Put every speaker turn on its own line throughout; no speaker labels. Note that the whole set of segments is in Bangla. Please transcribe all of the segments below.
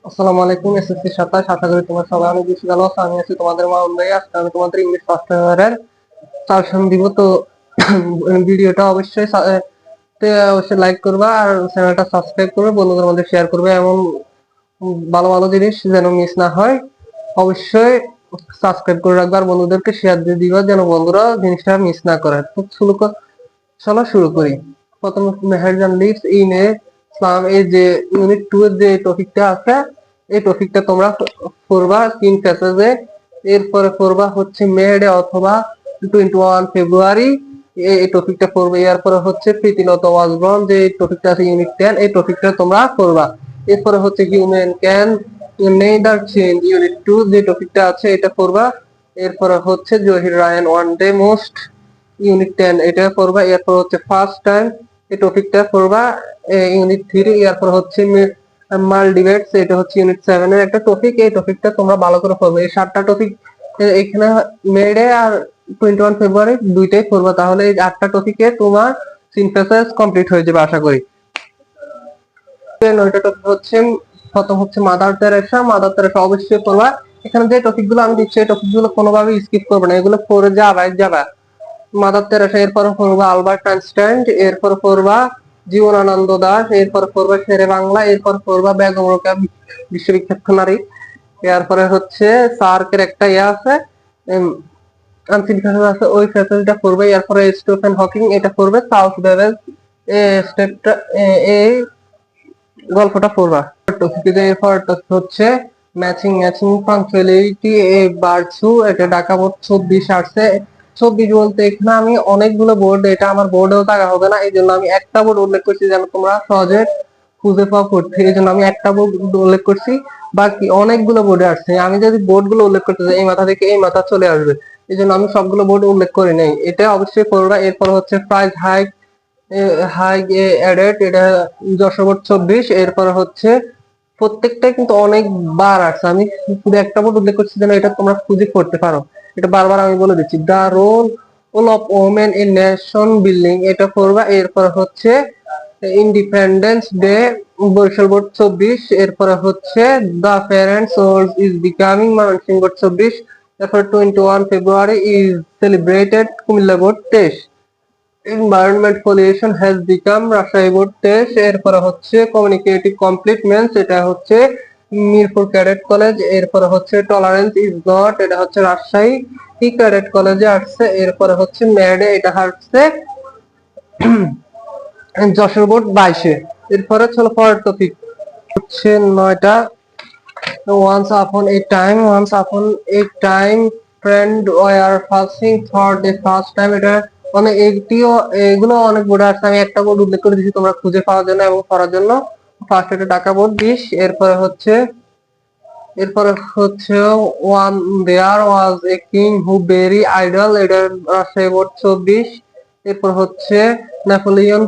আসসালামু আলাইকুম। এসএসসি 27 আশা করি তোমরা সবাই অনেক বেশি ভালো আছো। আমি আছি তোমাদের মামুন ভাই। আজকে আমি তোমাদের ইংলিশ ফার্স্ট ইয়ারের সাজেশন দিব। তো ভিডিওটা অবশ্যই লাইক করবা আর চ্যানেলটা সাবস্ক্রাইব করবে, বন্ধুদের মধ্যে শেয়ার করবে। এমন ভালো ভালো জিনিস যেন মিস না হয়, অবশ্যই সাবস্ক্রাইব করে রাখবা আর বন্ধুদেরকে শেয়ার দিয়ে দিবা যেন বন্ধুরা জিনিসটা মিস না করে। তো চলো শুরু করি। প্রথম Meherjaan lives in a slum. এই যে ইউনিট 2 এর যে টপিকটা আছে, এই টপিকটা তোমরা পড়বা 3 প্যাসেজে। এরপরে পড়বা হচ্ছে মেডে অথবা 21 ফেব্রুয়ারি, এই টপিকটা পড়বে। এরপরে হচ্ছে প্রীতিলতা ওয়াসবর্ন, যে টপিকটা আছে ইউনিট 10, এই টপিকটা তোমরা পড়বা। এরপরে হচ্ছে human can neither change, unit 2 যে টপিকটা আছে এটা পড়বা। এরপরে হচ্ছে Zahir Rayan one day most, unit 10 এটা পড়বা। এরপর হচ্ছে ফার্স্ট টাইম, এই টপিকটা পড়বা ইউনিট 3। এরপর হচ্ছে মাল্টিভেটস, এটা হচ্ছে ইউনিট 7 এর একটা টপিক। এই টপিকটা তোমরা ভালো করে পড়বে। এই 7টা টপিক এখানে মেডে আর 21 ফেব্রুয়ারি দুইটাই পড়বা, তাহলে এই 8টা টপিকে তোমার সিনথেসিস কমপ্লিট হয়ে যাবে আশা করি। 9টা টপিক হচ্ছে, প্রথম হচ্ছে মাদার তেরেসা। মাদার তেরেসা অবশ্যই পড়বা। এখানে যে টপিকগুলো আমি দিচ্ছি এই টপিকগুলো কোনোভাবেই স্কিপ করবে না, এগুলো পড়ে যাবা। মাদার তেরেসা, এরপর পড়বা আলবার্ট আইনস্টাইন, এরপর পড়বা জীবনানন্দ দাশ, এরপর পড়বা শেরে বাংলা, এরপর পড়বা বেগম রোকেয়া বিশ্ববিখ্যাত নারী। এরপরে হচ্ছে সার্কের একটা আছে আনসিন ফ্যাসেজ আছে, ওই ফ্যাসেজটা পড়বে। এরপরে স্টিফেন হকিং, এটা পড়বে। সাউথ বেভেল স্টেপটা, এই গল্পটা পড়বা। এরপর হচ্ছে ম্যাচিং ম্যাচিং পাংচুয়ালিটি এ বাড়ছু, এটা ঢাকা বোর্ড 24 আসছে। 24 বলতে এখানে আমি অনেকগুলো বোর্ড, এটা আমার বোর্ডেও থাকা হবে না, এই জন্য আমি একটা বোর্ড উল্লেখ করছি যেন তোমরা সহজে খুঁজে পাওয়া পড়তে, এই জন্য আমি একটা বোর্ড উল্লেখ করছি। বাকি অনেকগুলো বোর্ডে আসছে, আমি যদি বোর্ড গুলো উল্লেখ করতে যাই এই মাথা থেকে এই মাথা চলে আসবে, এই জন্য আমি সবগুলো বোর্ড উল্লেখ করি নাই। এটা অবশ্যই পড়বা। এরপর হচ্ছে প্রাইস হাইক হাইক এডেড, এটা যশোর 24। এরপর হচ্ছে প্রত্যেকটাই কিন্তু অনেকবার আসছে, আমি শুধু একটা বোর্ড উল্লেখ করছি যেন এটা তোমরা খুঁজে করতে পারো। এটা বারবার আমি বলে দিচ্ছি। The role of women in nation building, এটা পড়বা। এরপর হচ্ছে ইন্ডিপেন্ডেন্স ডে, বরিশাল বোর্ড 24। এরপরে হচ্ছে the parents world is becoming, Mymensingh board 24। এরপর 21 February is celebrated, Comilla board 23। Environment pollution has become, Rajshahi board 23। এরপরে হচ্ছে কমিউনিকেটিভ কমপ্লিটমেন্টস, এটা হচ্ছে মিরপুর ক্যাডেট কলেজ। এরপরে হচ্ছে টলারেন্স ইজ নট, এটা হচ্ছে রাজশাহী ক্যাডেট কলেজে আসছে। এরপরে হচ্ছে ম্যাডে, এটা আসছে যশোর বোর্ড 22-এ। এরপরে চলো পরের টপিক হচ্ছে 9টা। once upon a time friend were passing for the first time, এটা মানে এগুলো অনেক বোর্ড আছে, আমি একটা বোর্ড উল্লেখ করে দিচ্ছি তোমরা খুঁজে পাওয়ার জন্য এবং পড়ার জন্য। ফার্স্ট এটা ঢাকা বোর্ড 20। এরপরে হচ্ছে one there was a king who very idle, এটা রাজশাহী বোর্ড 24। এরপর হচ্ছে Napoleon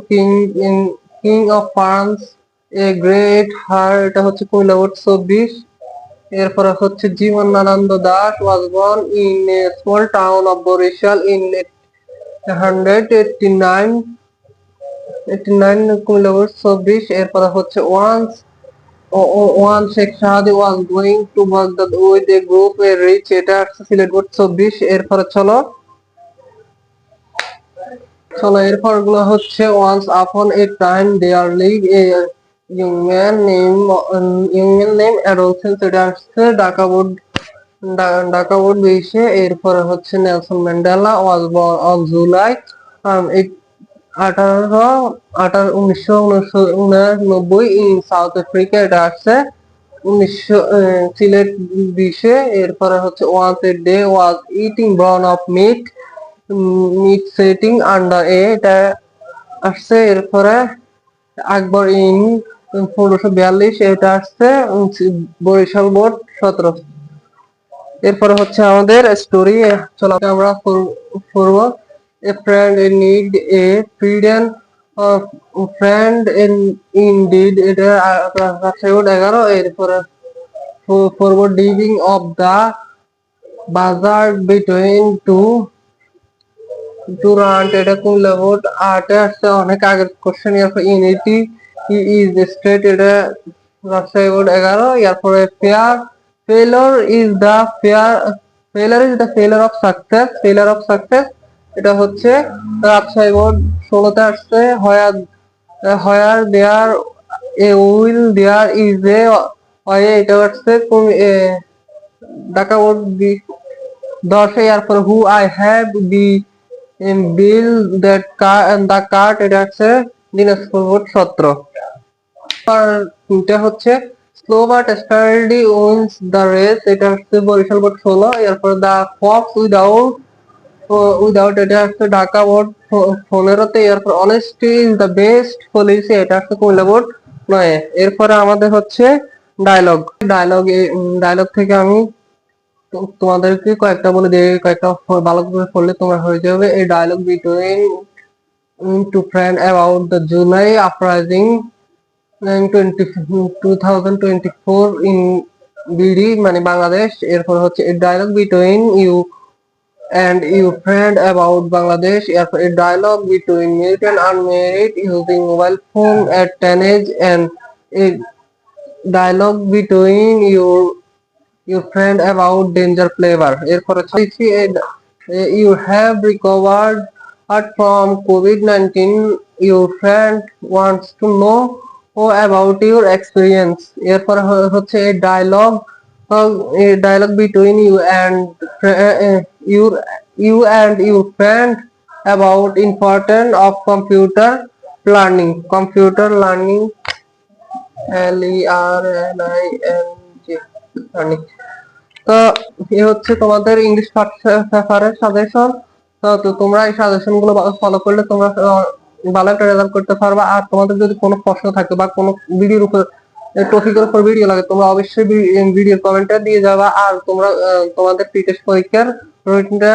king of France a great hero, এটা হচ্ছে কুমিল্লা বোর্ড 24। এরপরে হচ্ছে Jibanananda Das was born in a small town of Barisal in 189 Comilla board 24। এরপরে হচ্ছে one Sheikh Saadi was going to Baghdad with a group a rich, এটা আসছে সিলেট বোর্ড 24। এরপরে চলো এরপর গুলো হচ্ছে once upon a time there live a young man name adolescence, এটা আসছে ঢাকা বোর্ড 20-এ। এরপরে হচ্ছে Nelson Mandela was born on July 1999 in South Africa, এটা আসছে 1900 সিলেট 20-এ। এরপরে হচ্ছে once a day was eating brown of meat setting under a, এটা আসছে। এরপরে আকবর ইন 1542, এটা আসছে বরিশাল বোর্ড 17। এরপরে হচ্ছে আমাদের স্টোরি, চলো আমরা পড়বো। A friend in need a ফ্রিডেন friend indeed, এটা 11। এরপরে পড়বো ডিভিং অফ দা বাজার বিটুইন টুরান্ট, এটা কুমিল্লা বোর্ড 8-এ আসছে, অনেক আগের কোশ্চেন। ইউনিটি ইজ স্টেট, এটা রাজশাহী বোর্ড 11। এরপরে fair is the fair failure is the failure of success, failure of success এটা হচ্ছে রাজশাহী বোর্ড 16তে আসছে। Where there a will there is a way, এটা হচ্ছে ঢাকা বোর্ড 10। এরপরে who I have the bill that the cart, এটা হচ্ছে দিনাজপুর বোর্ড 17। এটা হচ্ছে slow but steady wins the race, এটা হচ্ছে বরিশাল বোর্ড 16। এরপর দ্য ফক্স উইদাউট এটা হচ্ছে ঢাকা বোর্ড 15তে। এরপর honesty is the best policy, এটা হচ্ছে কুমিল্লা বোর্ড 9। এরপরে আমাদের হচ্ছে ডায়লগ ডায়লগ ডায়লগ থেকে আমি তোমাদেরকে কয়েকটা বলে দিয়ে কয়েকটা ভালো করে পড়লে তোমার হয়ে যাবে। এই dialogue between two friend about the July uprising 2024 in BD মানে বাংলাদেশ। এরপর হচ্ছে a dialogue between you and your friend about Bangladesh. এরপর a dialogue between married and unmarried using mobile phone at 10 age, and a dialogue between your friend about danger flavor. এরপর হচ্ছে you have recovered from COVID-19, your friend wants to know about your experience. এরপর হচ্ছে a dialogue between your you and your friend about important of computer learning, learning। তো এ হচ্ছে তোমাদের ইংলিশ পেপারের সাজেশন। তো তোমরা এই সাজেশন গুলো ফলো করলে তোমরা ভালো একটা রেজাল্ট করতে পারবা। আর তোমাদের যদি কোনো প্রশ্ন থাকে বা কোনো ভিডিওর উপর টপিকের উপর ভিডিও লাগে, তোমরা অবশ্যই ভিডিওর কমেন্টে দিয়ে যাবা। আর তোমরা তোমাদের প্রিটেস্ট পরীক্ষার রুটিনটা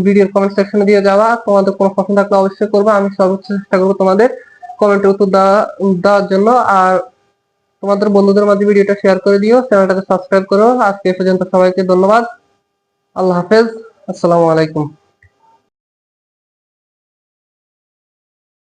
ভিডিওর কমেন্ট সেকশনে দিয়ে যাবা। তোমাদের কোনো প্রশ্ন থাকলে অবশ্যই করবা, আমি সর্বোচ্চ চেষ্টা করবো তোমাদের কমেন্টের উত্তর দেওয়ার জন্য। আর তোমাদের বন্ধুদের মাঝে ভিডিওটা শেয়ার করে দিও, চ্যানেলটাকে সাবস্ক্রাইব করো। আজকে এ পর্যন্ত সবাইকে ধন্যবাদ। আল্লাহ হাফেজ, আসসালামু আলাইকুম।